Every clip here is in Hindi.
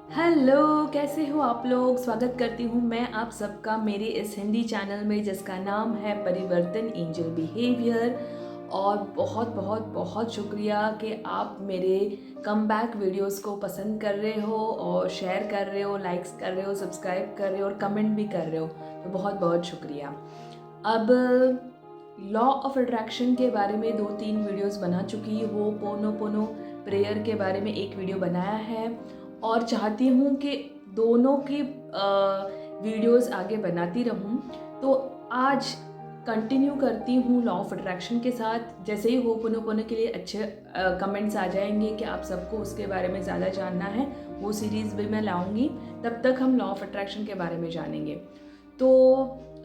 हेलो, कैसे हो आप लोग। स्वागत करती हूँ मैं आप सबका मेरे इस हिंदी चैनल में जिसका नाम है परिवर्तन एंजल बिहेवियर। और बहुत बहुत बहुत शुक्रिया कि आप मेरे कम बैक वीडियोज़ को पसंद कर रहे हो और शेयर कर रहे हो, लाइक्स कर रहे हो, सब्सक्राइब कर रहे हो और कमेंट भी कर रहे हो, तो बहुत बहुत शुक्रिया। अब लॉ ऑफ अट्रैक्शन के बारे में 2-3 वीडियोस बना चुकी हो, पोनो पोनो प्रेयर के बारे में एक वीडियो बनाया है और चाहती हूँ कि दोनों की वीडियोस आगे बनाती रहूँ। तो आज कंटिन्यू करती हूँ लॉ ऑफ अट्रैक्शन के साथ। जैसे ही हो पोनो पोनो के लिए अच्छे कमेंट्स आ जाएंगे कि आप सबको उसके बारे में ज़्यादा जानना है, वो सीरीज़ भी मैं लाऊंगी। तब तक हम लॉ ऑफ अट्रैक्शन के बारे में जानेंगे। तो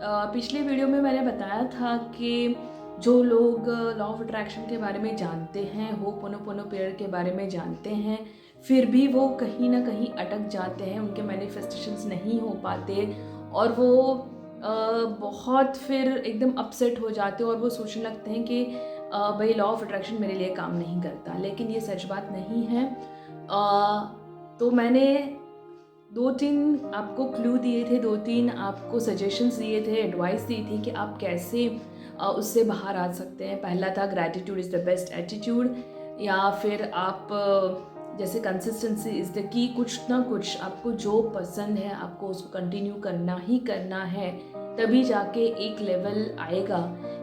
पिछली वीडियो में मैंने बताया था कि जो लोग लॉ ऑफ अट्रैक्शन के बारे में जानते हैं, होपोनोपोनो प्रेयर के बारे में जानते हैं, फिर भी वो कहीं ना कहीं अटक जाते हैं, उनके मैनिफेस्टेशंस नहीं हो पाते और वो बहुत फिर एकदम अपसेट हो जाते हैं और वो सोचने लगते हैं कि भाई लॉ ऑफ अट्रैक्शन मेरे लिए काम नहीं करता। लेकिन ये सच बात नहीं है। तो मैंने 2-3 आपको क्लू दिए थे, 2-3 आपको सजेशंस दिए थे, एडवाइस दी थी कि आप कैसे उससे बाहर आ सकते हैं। पहला था gratitude is the best attitude, या फिर आप जैसे कंसिस्टेंसी इज़ द की, कुछ ना कुछ आपको जो पसंद है आपको उसको कंटिन्यू करना ही करना है। तभी जाके एक लेवल आएगा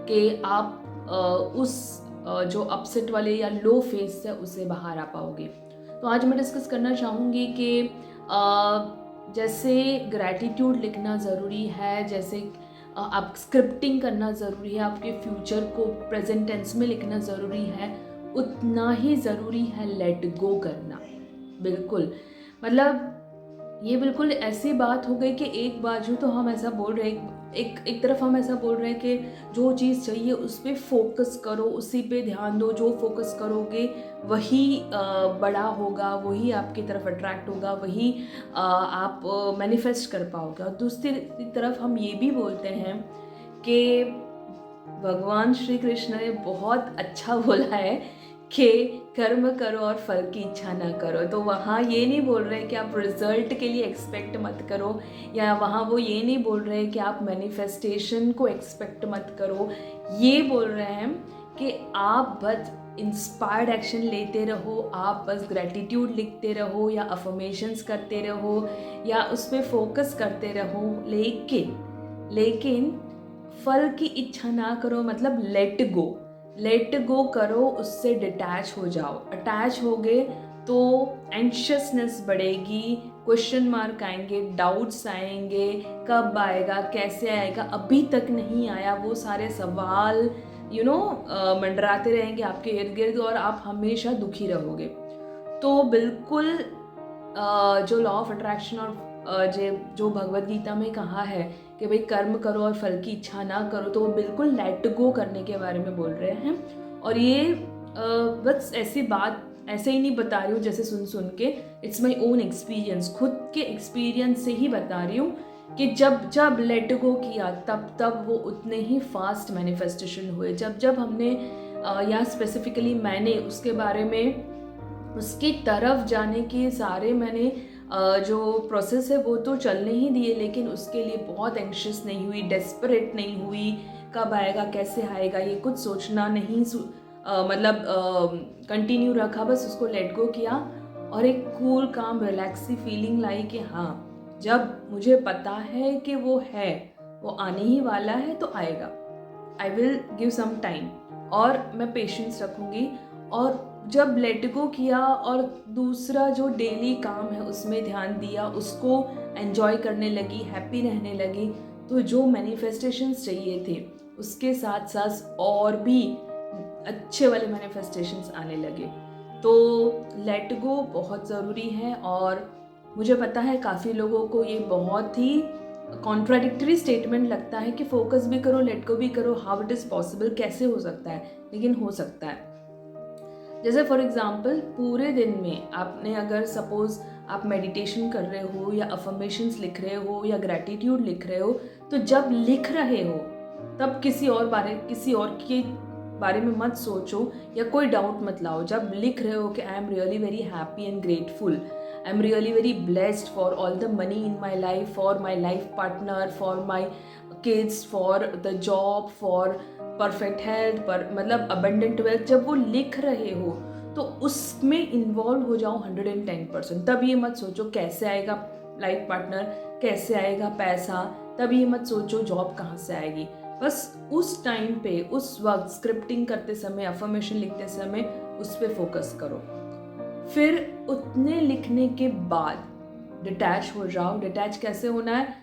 कि आप उस जो अपसेट वाले या लो फेज से उससे बाहर आ पाओगे। तो आज मैं डिस्कस करना चाहूँगी कि जैसे ग्रैटिट्यूड लिखना ज़रूरी है, जैसे आप स्क्रिप्टिंग करना ज़रूरी है, आपके फ्यूचर को प्रेजेंट टेंस में लिखना ज़रूरी है, उतना ही ज़रूरी है लेट गो करना। बिल्कुल, मतलब ये बिल्कुल ऐसी बात हो गई कि एक बाजू तो हम ऐसा बोल रहे हैं, एक तरफ हम ऐसा बोल रहे हैं कि जो चीज़ चाहिए उस पर फोकस करो, उसी पे ध्यान दो, जो फोकस करोगे वही बड़ा होगा, वही आपकी तरफ अट्रैक्ट होगा, वही आप मैनिफेस्ट कर पाओगे। और दूसरी तरफ हम ये भी बोलते हैं कि भगवान श्री कृष्ण ने बहुत अच्छा बोला है कि कर्म करो और फल की इच्छा ना करो। तो वहाँ ये नहीं बोल रहे कि आप रिजल्ट के लिए एक्सपेक्ट मत करो, या वहाँ वो ये नहीं बोल रहे कि आप मैनिफेस्टेशन को एक्सपेक्ट मत करो। ये बोल रहे हैं कि आप बस इंस्पायर्ड एक्शन लेते रहो, आप बस ग्रेटिट्यूड लिखते रहो या अफर्मेशंस करते रहो या उस पर फोकस करते रहो, लेकिन फल की इच्छा ना करो। मतलब लेट गो करो, उससे डिटैच हो जाओ। अटैच हो गए तो एंशियसनेस बढ़ेगी, क्वेश्चन मार्क आएंगे, डाउट्स आएंगे, कब आएगा, कैसे आएगा, अभी तक नहीं आया, वो सारे सवाल मंडराते रहेंगे आपके इर्द गिर्द और आप हमेशा दुखी रहोगे। तो बिल्कुल जो लॉ ऑफ अट्रैक्शन और जो भगवद गीता में कहा है कि भाई कर्म करो और फल की इच्छा ना करो, तो वो बिल्कुल लेट गो करने के बारे में बोल रहे हैं। और ये बस ऐसी बात ऐसे ही नहीं बता रही हूँ जैसे सुन के, इट्स माई ओन एक्सपीरियंस, खुद के एक्सपीरियंस से ही बता रही हूँ कि जब लेट गो किया तब वो उतने ही फास्ट मैनिफेस्टेशन हुए। जब हमने या स्पेसिफिकली मैंने उसके बारे में, उसकी तरफ जाने के सारे मैंने जो प्रोसेस है वो तो चलने ही दिए, लेकिन उसके लिए बहुत एंशियस नहीं हुई, डेस्परेट नहीं हुई, कब आएगा कैसे आएगा ये कुछ सोचना नहीं, मतलब कंटिन्यू रखा, बस उसको लेट गो किया और एक कूल काम रिलैक्सी फीलिंग लाई कि हाँ, जब मुझे पता है कि वो है, वो आने ही वाला है तो आएगा। I will give some time और मैं पेशेंस रखूँगी। और जब लेट गो किया और दूसरा जो डेली काम है उसमें ध्यान दिया, उसको एंजॉय करने लगी, हैप्पी रहने लगी, तो जो मैनिफेस्टेशंस चाहिए थे उसके साथ साथ और भी अच्छे वाले मैनिफेस्टेशंस आने लगे। तो लेट गो बहुत ज़रूरी है। और मुझे पता है काफ़ी लोगों को ये बहुत ही कॉन्ट्राडिक्टरी स्टेटमेंट लगता है कि फोकस भी करो लेट गो भी करो, हाउ इट इज़ पॉसिबल, कैसे हो सकता है, लेकिन हो सकता है। जैसे फॉर एग्जाम्पल पूरे दिन में आपने अगर सपोज आप मेडिटेशन कर रहे हो या अफर्मेशंस लिख रहे हो या ग्रैटिट्यूड लिख रहे हो, तो जब लिख रहे हो तब किसी और के बारे में मत सोचो या कोई डाउट मत लाओ। जब लिख रहे हो कि I am really very happy and grateful, I am really very blessed for all the money in my life, for my life partner, for my kids, for the job, for perfect health, पर मतलब अबंडेंट वेल्थ। जब वो लिख रहे हो तो उसमें इन्वॉल्व हो जाओ 110%। तब ये मत सोचो कैसे आएगा लाइफ पार्टनर, कैसे आएगा पैसा, तब ये मत सोचो जॉब कहाँ से आएगी। बस उस टाइम पे, उस वक्त स्क्रिप्टिंग करते समय, अफर्मेशन लिखते समय उस पर फोकस करो। फिर उतने लिखने के बाद डिटैच हो जाओ। डिटैच कैसे होना है?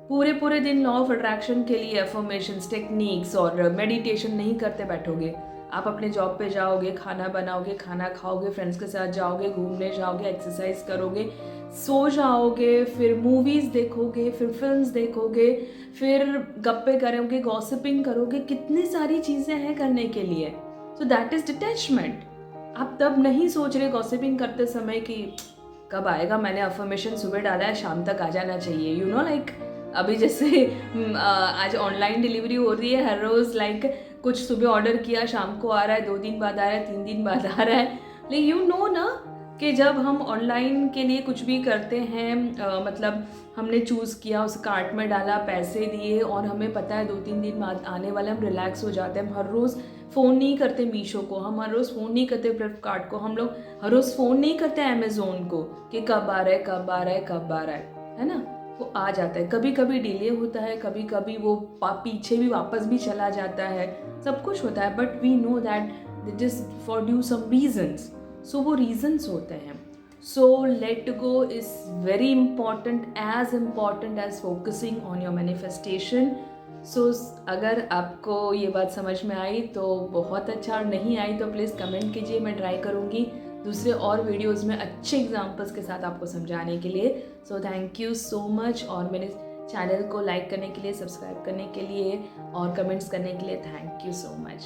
पूरे दिन लॉ ऑफ अट्रैक्शन के लिए अफर्मेशंस, टेक्निक्स और मेडिटेशन नहीं करते बैठोगे। आप अपने जॉब पे जाओगे, खाना बनाओगे, खाना खाओगे, फ्रेंड्स के साथ जाओगे, घूमने जाओगे, एक्सरसाइज करोगे, सो जाओगे, फिर मूवीज़ देखोगे, फिर फिल्म्स देखोगे, फिर गप्पे करोगे, गॉसिपिंग करोगे, कितनी सारी चीज़ें हैं करने के लिए। So that is detachment. आप तब नहीं सोच रहे गॉसिपिंग करते समय कि कब आएगा, मैंने अफर्मेशन सुबह डाला है, शाम तक आ जाना चाहिए। यू नो लाइक अभी जैसे आज ऑनलाइन डिलीवरी हो रही है हर रोज़, लाइक कुछ सुबह ऑर्डर किया, शाम को आ रहा है, 2 दिन बाद आ रहा है, 3 दिन बाद आ रहा है। लेकिन यू नो ना कि जब हम ऑनलाइन के लिए कुछ भी करते हैं, मतलब हमने चूज़ किया, उस कार्ट में डाला, पैसे दिए और हमें पता है 2-3 दिन बाद आने वाला, हम रिलैक्स हो जाते हैं। हम हर रोज़ फ़ोन नहीं करते मीशो को, हम हर रोज़ फ़ोन नहीं करते फ्लिपकार्ट को, हम लोग हर रोज़ फ़ोन नहीं करते अमेज़ोन को कि कब आ रहा है, कब आ रहा है, कब आ रहा है ना? वो आ जाता है। कभी कभी डिले होता है, कभी कभी वो पीछे भी वापस भी चला जाता है, सब कुछ होता है, but we know that this is for due some reasons. So वो रीजन्स होते हैं। So let go is very important, as important as focusing on your manifestation. So अगर आपको ये बात समझ में आई तो बहुत अच्छा, और नहीं आई तो प्लीज़ कमेंट कीजिए, मैं ट्राई करूँगी दूसरे और वीडियोस में अच्छे एग्जांपल्स के साथ आपको समझाने के लिए। So thank you so much, और मेरे चैनल को लाइक करने के लिए, सब्सक्राइब करने के लिए और कमेंट्स करने के लिए थैंक यू सो मच।